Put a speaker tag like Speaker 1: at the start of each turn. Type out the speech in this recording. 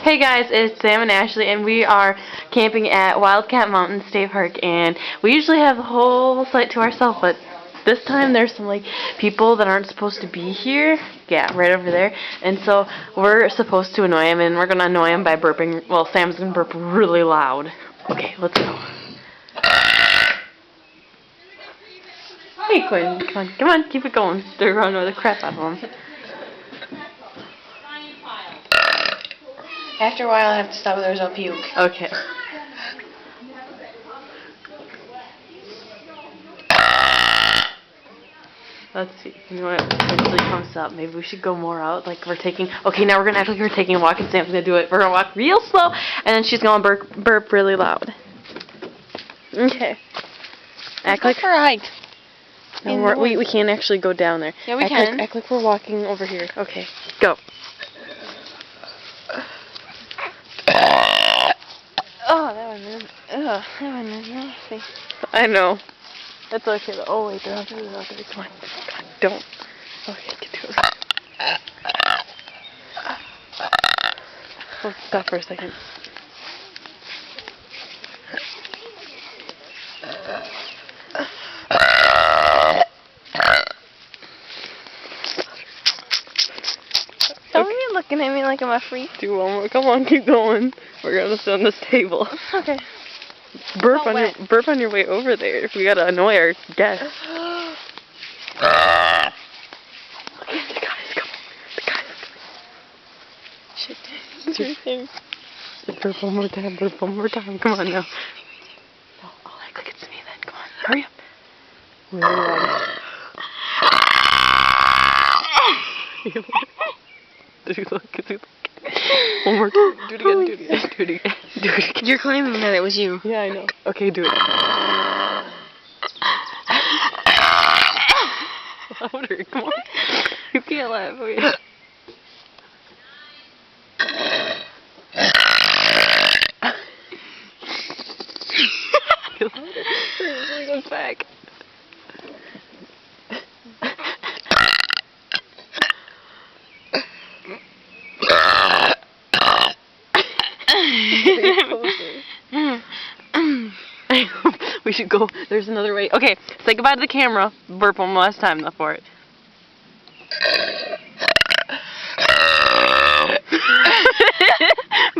Speaker 1: Hey guys, it's Sam and Ashley, and we are camping at Wildcat Mountain State Park, and we usually have the whole site to ourselves, but this time there's some people that aren't supposed to be here. Yeah, right over there. And so we're supposed to annoy them, and we're gonna annoy them by burping. Well, Sam's gonna burp really loud. Okay, let's go. Hey Quinn, come on, keep it going. They're gonna annoy the crap out of them.
Speaker 2: After a while, I have to stop, otherwise I'll puke.
Speaker 1: Okay. Let's see. You know what? Eventually comes up. Maybe we should go more out. Like we're taking. Okay, now we're gonna act like we're taking a walk, and Sam's gonna do it. We're gonna walk real slow, and then she's gonna burp really loud. Okay. Act like
Speaker 2: for a hike.
Speaker 1: No, we can't actually go down there.
Speaker 2: Yeah, we can.
Speaker 1: Act like we're walking over here. Okay, go.
Speaker 2: Oh, that one is nasty.
Speaker 1: I know. That's okay. Oh wait, they're out there. Come on, come on, don't. Okay, get to it. Let's stop for a second.
Speaker 2: Don't be looking at me like I'm a freak.
Speaker 1: Do one more. Come on, keep going. We're gonna sit on this table.
Speaker 2: Okay.
Speaker 1: Burp on your way over there. If we gotta annoy our guests. Okay, the guys, come on. The guys.
Speaker 2: Shit. It's right there.
Speaker 1: Burp one more time. Burp one more time. Come on now. No, I'll act like it's me then. Come on, hurry up. Really loud. Did you look? Did you look? One more time. Do it again. Do it again. Do it again. Do it again.
Speaker 2: You're claiming that it was you.
Speaker 1: Yeah, I know. Okay, do it. Louder. Come on. You can't laugh. Okay. Louder. Hurry, goes back. We should go. There's another way. Okay, say goodbye to the camera. Burp one last time for it.